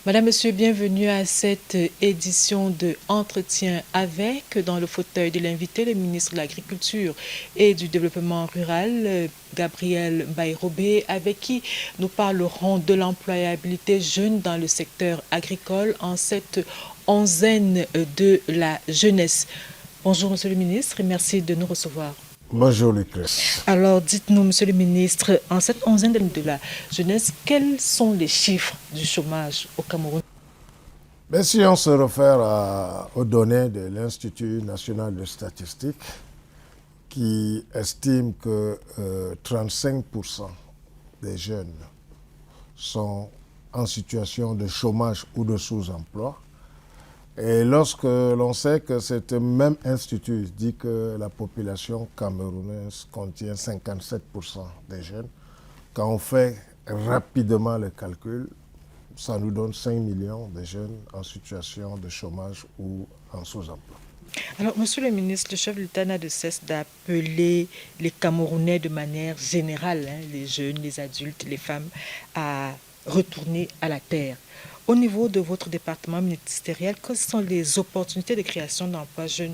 Madame, Monsieur, bienvenue à cette édition de Entretien avec, dans le fauteuil de l'invité, le ministre de l'Agriculture et du Développement rural, Gabriel Bayrobé, avec qui nous parlerons de l'employabilité jeune dans le secteur agricole en cette onzaine de la jeunesse. Bonjour, Monsieur le ministre, et merci de nous recevoir. Bonjour Lucrèce. Alors, dites-nous, Monsieur le ministre, en cette onzaine de la jeunesse, quels sont les chiffres du chômage au Cameroun? Mais si on se réfère aux données de l'Institut national de statistique, qui estime que 35% des jeunes sont en situation de chômage ou de sous-emploi, et lorsque l'on sait que ce même institut dit que la population camerounaise contient 57% des jeunes, quand on fait rapidement le calcul, ça nous donne 5 millions de jeunes en situation de chômage ou en sous-emploi. Alors, Monsieur le ministre, le chef de l'État n'a de cesse d'appeler les Camerounais de manière générale, les jeunes, les adultes, les femmes, à retourner à la terre. Au niveau de votre département ministériel, quelles sont les opportunités de création d'emplois jeunes?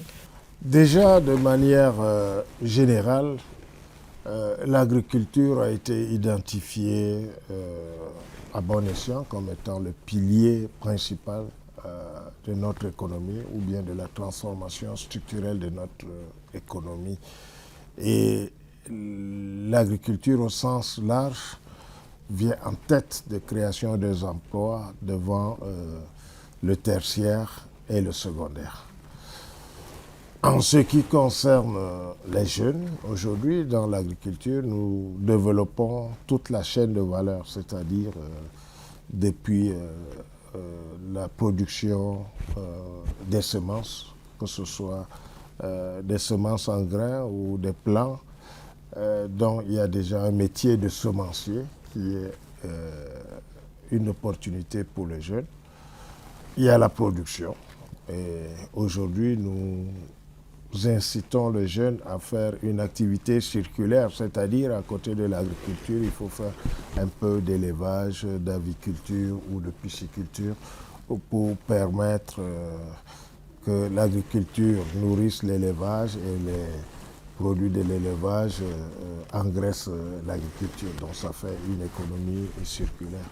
Déjà, de manière générale, l'agriculture a été identifiée à bon escient comme étant le pilier principal de notre économie ou bien de la transformation structurelle de notre économie. Et l'agriculture au sens large vient en tête de création des emplois devant le tertiaire et le secondaire. En ce qui concerne les jeunes, aujourd'hui dans l'agriculture, nous développons toute la chaîne de valeur, c'est-à-dire depuis la production des semences, que ce soit des semences en grains ou des plants, dont il y a déjà un métier de semencier qui est une opportunité pour les jeunes. Il y a la production. Et aujourd'hui, nous incitons les jeunes à faire une activité circulaire, c'est-à-dire à côté de l'agriculture, il faut faire un peu d'élevage, d'aviculture ou de pisciculture pour permettre que l'agriculture nourrisse l'élevage et les produits de l'élevage engraissent l'agriculture. Donc ça fait une économie circulaire.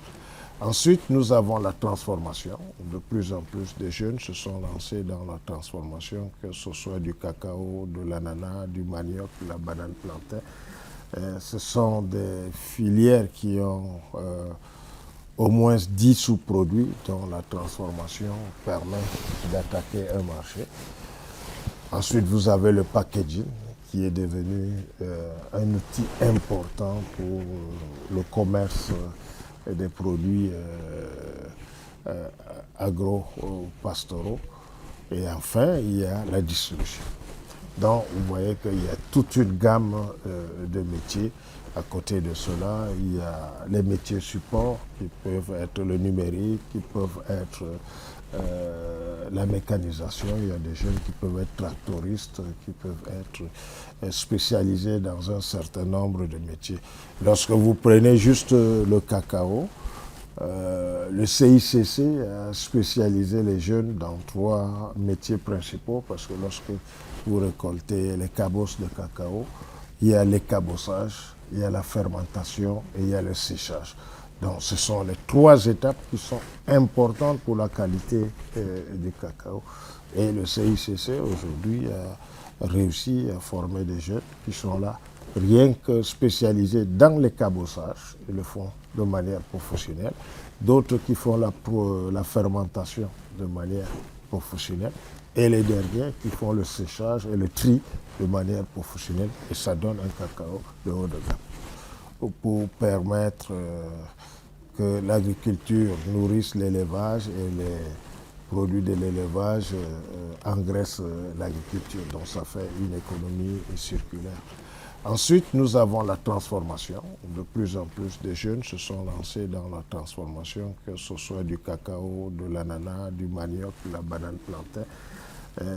Ensuite, nous avons la transformation. De plus en plus de jeunes se sont lancés dans la transformation, que ce soit du cacao, de l'ananas, du manioc, de la banane plantain. Ce sont des filières qui ont au moins 10 sous-produits dont la transformation permet d'attaquer un marché. Ensuite, vous avez le packaging qui est devenu un outil important pour le commerce des produits agro-pastoraux. Et enfin, il y a la distribution. Donc, vous voyez qu'il y a toute une gamme de métiers. À côté de cela, il y a les métiers support qui peuvent être le numérique, qui peuvent être la mécanisation. Il y a des jeunes qui peuvent être tractoristes, qui peuvent être spécialisés dans un certain nombre de métiers. Lorsque vous prenez juste le cacao, le CICC a spécialisé les jeunes dans 3 métiers principaux parce que lorsque vous récoltez les cabosses de cacao, il y a l'écabossage, il y a la fermentation et il y a le séchage. Donc ce sont les 3 étapes qui sont importantes pour la qualité du cacao. Et le CICC aujourd'hui a réussi à former des jeunes qui sont là, rien que spécialisés dans l'écabossage, ils le font de manière professionnelle. D'autres qui font la fermentation de manière professionnelle. Et les derniers qui font le séchage et le tri de manière professionnelle. Et ça donne un cacao de haut de gamme. Pour permettre que l'agriculture nourrisse l'élevage et les produits de l'élevage engraissent l'agriculture. Donc ça fait une économie circulaire. Ensuite, nous avons la transformation. De plus en plus de jeunes se sont lancés dans la transformation, que ce soit du cacao, de l'ananas, du manioc, de la banane plantain.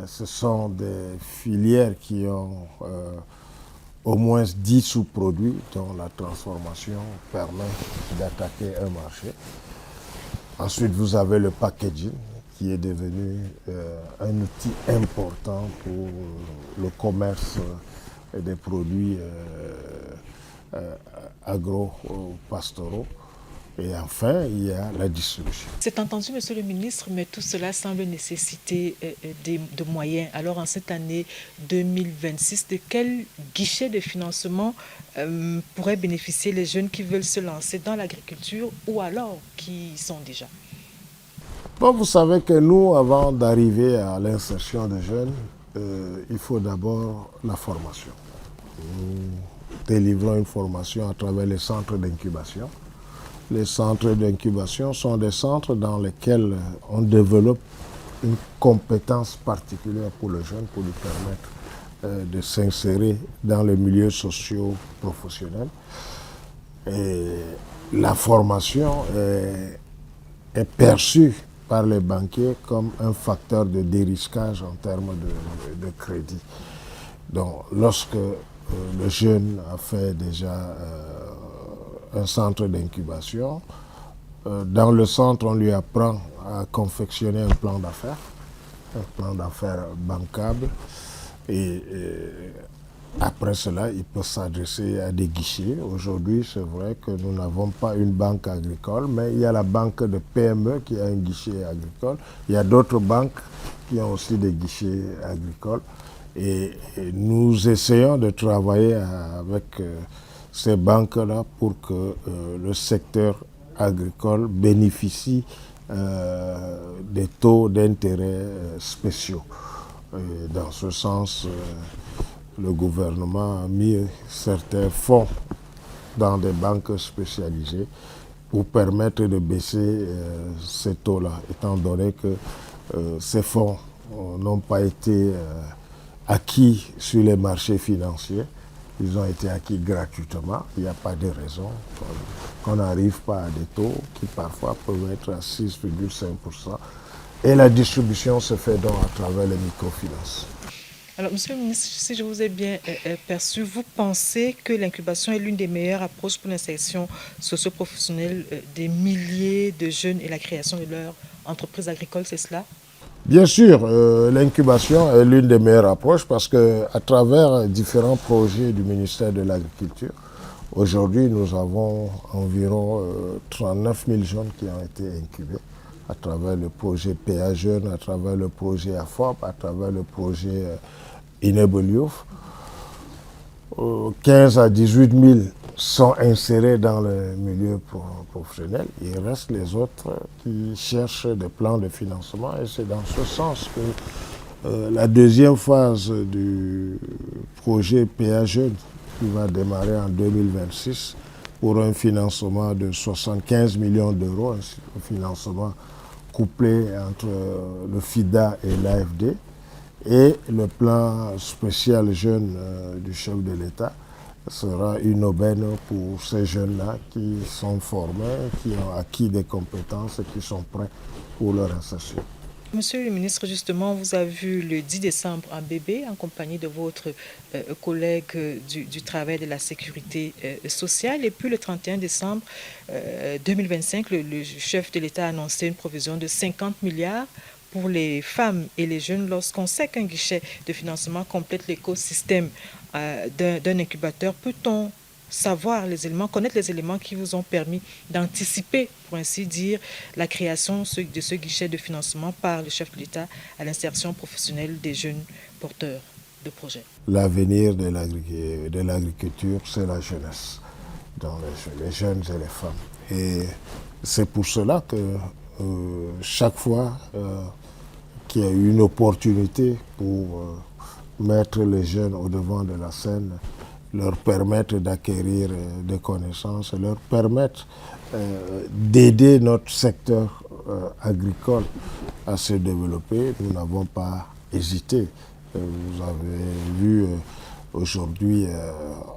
Ce sont des filières qui ont au moins 10 sous-produits dont la transformation permet d'attaquer un marché. Ensuite, vous avez le packaging qui est devenu un outil important pour le commerce des produits agro-pastoraux. Et enfin, il y a la distribution. C'est entendu, Monsieur le ministre, mais tout cela semble nécessiter de moyens. Alors, en cette année 2026, de quel guichet de financement pourraient bénéficier les jeunes qui veulent se lancer dans l'agriculture ou alors qui y sont déjà? Bon, vous savez que nous, avant d'arriver à l'insertion des jeunes, il faut d'abord la formation. Nous délivrons une formation à travers les centres d'incubation. Les centres d'incubation sont des centres dans lesquels on développe une compétence particulière pour le jeune, pour lui permettre de s'insérer dans les milieux sociaux professionnels. Et la formation est perçue par les banquiers comme un facteur de dérisquage en termes de crédit. Donc, lorsque le jeune a fait déjà un centre d'incubation, dans le centre, on lui apprend à confectionner un plan d'affaires bancable, et après cela, il peut s'adresser à des guichets. Aujourd'hui, c'est vrai que nous n'avons pas une banque agricole, mais il y a la banque de PME qui a un guichet agricole. Il y a d'autres banques qui ont aussi des guichets agricoles. Et nous essayons de travailler avec ces banques-là pour que le secteur agricole bénéficie des taux d'intérêt spéciaux. Et dans ce sens, le gouvernement a mis certains fonds dans des banques spécialisées pour permettre de baisser ces taux-là, étant donné que ces fonds n'ont pas été acquis sur les marchés financiers. Ils ont été acquis gratuitement. Il n'y a pas de raison qu'on n'arrive pas à des taux qui parfois peuvent être à 6,5%. Et la distribution se fait donc à travers les microfinances. Alors, Monsieur le ministre, si je vous ai bien perçu, vous pensez que l'incubation est l'une des meilleures approches pour l'insertion socio-professionnelle des milliers de jeunes et la création de leur entreprise agricole, c'est cela? Bien sûr, l'incubation est l'une des meilleures approches parce qu'à travers différents projets du ministère de l'Agriculture, aujourd'hui nous avons environ 39 000 jeunes qui ont été incubés à travers le projet PA Jeunes, à travers le projet AFOP, à travers le projet Inebeliouf. 15 à 18 000 sont insérés dans le milieu professionnel. Il reste les autres qui cherchent des plans de financement et c'est dans ce sens que la deuxième phase du projet PA Jeunes qui va démarrer en 2026 pour un financement de 75 millions d'euros, un financement couplé entre le FIDA et l'AFD, et le plan spécial jeune du chef de l'État sera une aubaine pour ces jeunes-là qui sont formés, qui ont acquis des compétences et qui sont prêts pour leur insertion. Monsieur le ministre, justement, vous avez vu le 10 décembre un bébé en compagnie de votre collègue du travail de la sécurité sociale. Et puis le 31 décembre 2025, le chef de l'État a annoncé une provision de 50 milliards pour les femmes et les jeunes lorsqu'on sait qu'un guichet de financement complète l'écosystème d'un incubateur. Peut-on savoir les éléments, connaître les éléments qui vous ont permis d'anticiper, pour ainsi dire, la création de ce guichet de financement par le chef de l'État à l'insertion professionnelle des jeunes porteurs de projets? L'avenir de l'agriculture, c'est la jeunesse, donc les jeunes et les femmes. Et c'est pour cela que chaque fois qu'il y a eu une opportunité pour mettre les jeunes au devant de la scène, leur permettre d'acquérir des connaissances, leur permettre d'aider notre secteur agricole à se développer. Nous n'avons pas hésité. Vous avez vu aujourd'hui,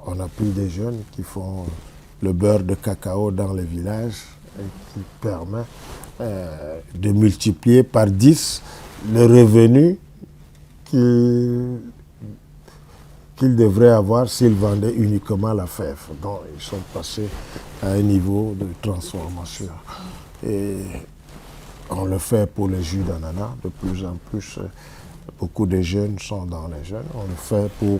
on a pris des jeunes qui font le beurre de cacao dans les villages et qui permet de multiplier par 10 le revenu qu'ils devraient avoir s'ils vendaient uniquement la fève. Donc ils sont passés à un niveau de transformation. Et On le fait pour les jus d'ananas, de plus en plus. Beaucoup de jeunes sont dans les jeunes. On le fait pour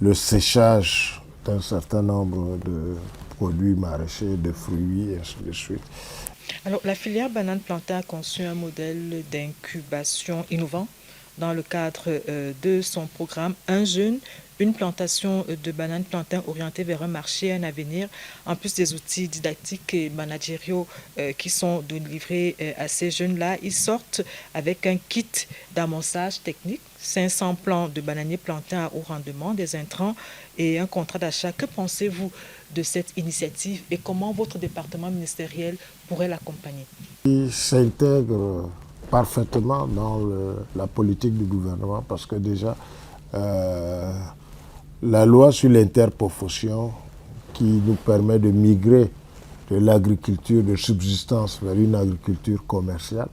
le séchage d'un certain nombre de produits maraîchers, de fruits, et ainsi de suite. Alors, la filière banane plantain a conçu un modèle d'incubation innovant dans le cadre de son programme Un jeune, une plantation de bananes plantain orientée vers un marché et un avenir, en plus des outils didactiques et managériaux qui sont délivrés à ces jeunes-là. Ils sortent avec un kit d'amassage technique, 500 plants de bananiers plantains à haut rendement, des intrants et un contrat d'achat. Que pensez-vous de cette initiative et comment votre département ministériel pourrait l'accompagner? Il s'intègre parfaitement dans la politique du gouvernement parce que déjà, la loi sur l'interprofession qui nous permet de migrer de l'agriculture de subsistance vers une agriculture commerciale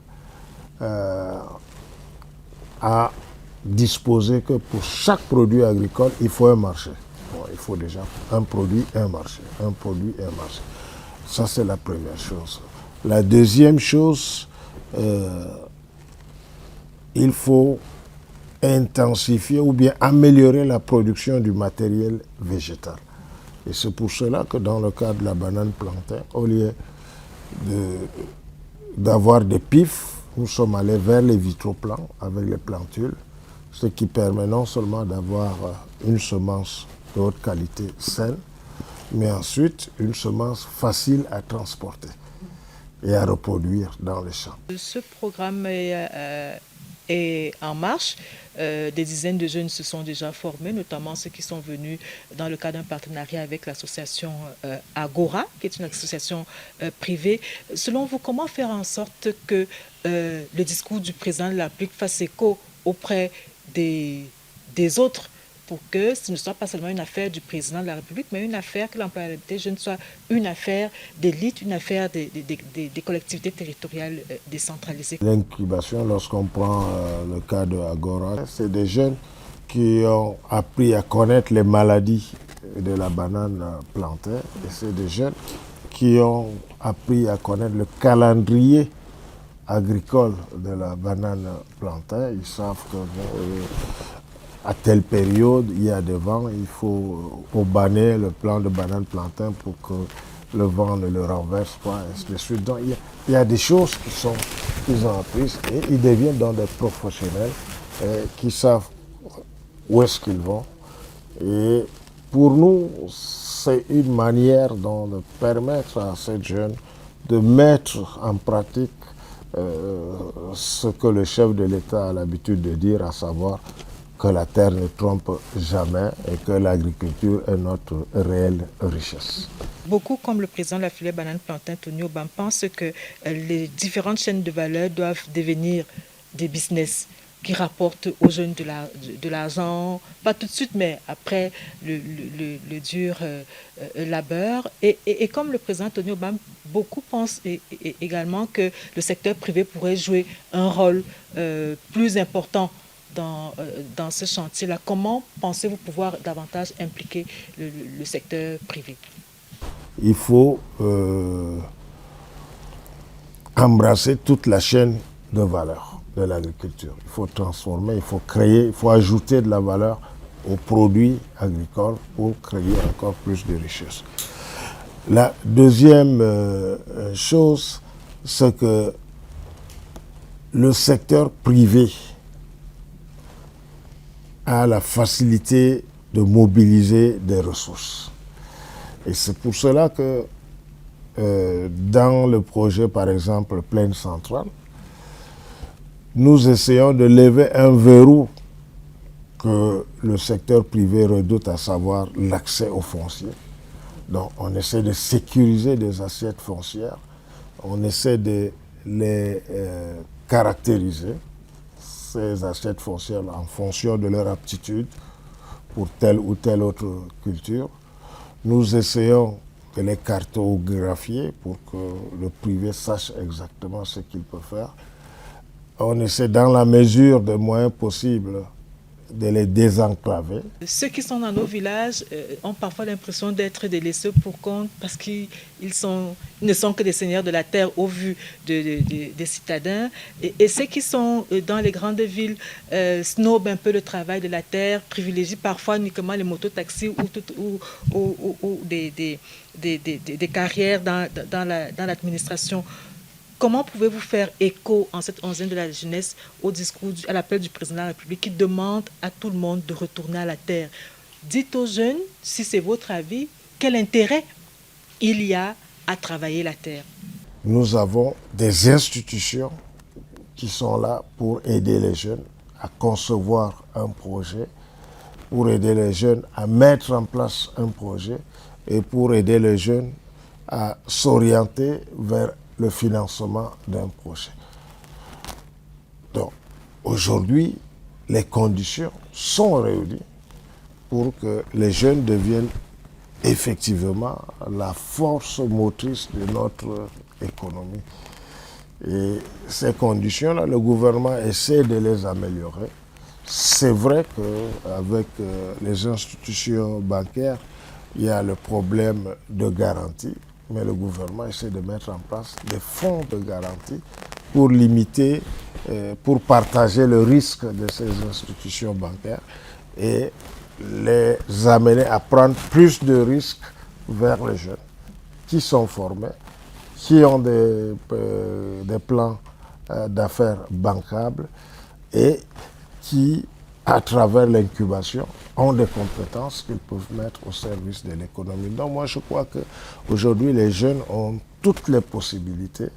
a disposé que pour chaque produit agricole, il faut un marché. Bon, il faut déjà un produit, un marché. Un produit, un marché. Ça, c'est la première chose. La deuxième chose, il faut intensifier ou bien améliorer la production du matériel végétal. Et c'est pour cela que dans le cas de la banane plantain, au lieu d'avoir des pifs, nous sommes allés vers les vitroplans avec les plantules, ce qui permet non seulement d'avoir une semence de haute qualité saine, mais ensuite une semence facile à transporter et à reproduire dans les champs. Ce programme est en marche. Des dizaines de jeunes se sont déjà formés, notamment ceux qui sont venus dans le cadre d'un partenariat avec l'association Agora, qui est une association privée. Selon vous, comment faire en sorte que le discours du président de la République fasse écho auprès des autres pour que ce ne soit pas seulement une affaire du président de la République, mais une affaire que l'employabilité jeune soit une affaire d'élite, une affaire des collectivités territoriales décentralisées. L'incubation, lorsqu'on prend le cas de Agora, c'est des jeunes qui ont appris à connaître les maladies de la banane plantain et c'est des jeunes qui ont appris à connaître le calendrier agricole de la banane plantain. Ils savent que à telle période, il y a des vents, il faut banner le plant de banane plantain pour que le vent ne le renverse pas, et ainsi de suite. Donc, il y a des choses qu'ils ont apprises et ils deviennent dans des professionnels qui savent où est-ce qu'ils vont. Et pour nous, c'est une manière de permettre à ces jeunes de mettre en pratique ce que le chef de l'État a l'habitude de dire, à savoir que la terre ne trompe jamais et que l'agriculture est notre réelle richesse. Beaucoup, comme le président de la filière banane plantain, Tony Obam, pensent que les différentes chaînes de valeur doivent devenir des business qui rapportent aux jeunes de l'argent, pas tout de suite, mais après le dur labeur. Et comme le président Tony Obam, beaucoup pensent également que le secteur privé pourrait jouer un rôle plus important dans ce chantier-là. Comment pensez-vous pouvoir davantage impliquer le secteur privé? Il faut embrasser toute la chaîne de valeur de l'agriculture. Il faut transformer, il faut créer, il faut ajouter de la valeur aux produits agricoles pour créer encore plus de richesses. La deuxième chose, c'est que le secteur privé a la facilité de mobiliser des ressources. Et c'est pour cela que dans le projet, par exemple, Plaine Centrale, nous essayons de lever un verrou que le secteur privé redoute, à savoir l'accès au foncier. Donc on essaie de sécuriser des assiettes foncières, on essaie de les caractériser, ces assiettes foncières, en fonction de leur aptitude pour telle ou telle autre culture. Nous essayons de les cartographier pour que le privé sache exactement ce qu'il peut faire. On essaie, dans la mesure des moyens possibles, de les désenclaver. Ceux qui sont dans nos villages ont parfois l'impression d'être des laissés pour compte parce qu'ils ne sont que des seigneurs de la terre au vu des citadins. Et ceux qui sont dans les grandes villes snobent un peu le travail de la terre, privilégient parfois uniquement les mototaxis ou des carrières dans l'administration. Comment pouvez-vous faire écho en cette onzième de la jeunesse au discours, à l'appel du président de la République qui demande à tout le monde de retourner à la terre? Dites aux jeunes, si c'est votre avis, quel intérêt il y a à travailler la terre? Nous avons des institutions qui sont là pour aider les jeunes à concevoir un projet, pour aider les jeunes à mettre en place un projet et pour aider les jeunes à s'orienter vers le financement d'un projet. Donc, aujourd'hui, les conditions sont réunies pour que les jeunes deviennent effectivement la force motrice de notre économie. Et ces conditions-là, le gouvernement essaie de les améliorer. C'est vrai qu'avec les institutions bancaires, il y a le problème de garantie, mais le gouvernement essaie de mettre en place des fonds de garantie pour limiter, pour partager le risque de ces institutions bancaires et les amener à prendre plus de risques vers les jeunes qui sont formés, qui ont des plans d'affaires bancables et qui, à travers l'incubation, ont des compétences qu'ils peuvent mettre au service de l'économie. Donc moi, je crois qu'aujourd'hui, les jeunes ont toutes les possibilités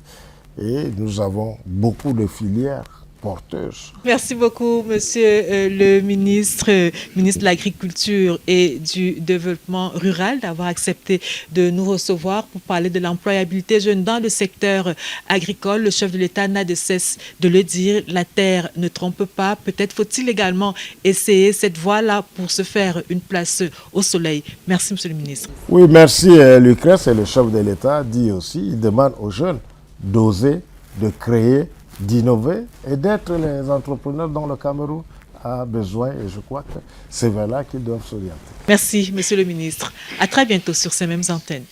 et nous avons beaucoup de filières porteuses. Merci beaucoup, monsieur le ministre de l'Agriculture et du Développement rural, d'avoir accepté de nous recevoir pour parler de l'employabilité jeune dans le secteur agricole. Le chef de l'État n'a de cesse de le dire, la terre ne trompe pas. Peut-être faut-il également essayer cette voie-là pour se faire une place au soleil. Merci, monsieur le ministre. Oui, merci Lucrèce. Et le chef de l'État dit aussi, il demande aux jeunes d'oser, de créer, d'innover et d'être les entrepreneurs dont le Cameroun a besoin. Et je crois que c'est vers là qu'ils doivent s'orienter. Merci, monsieur le ministre. À très bientôt sur ces mêmes antennes.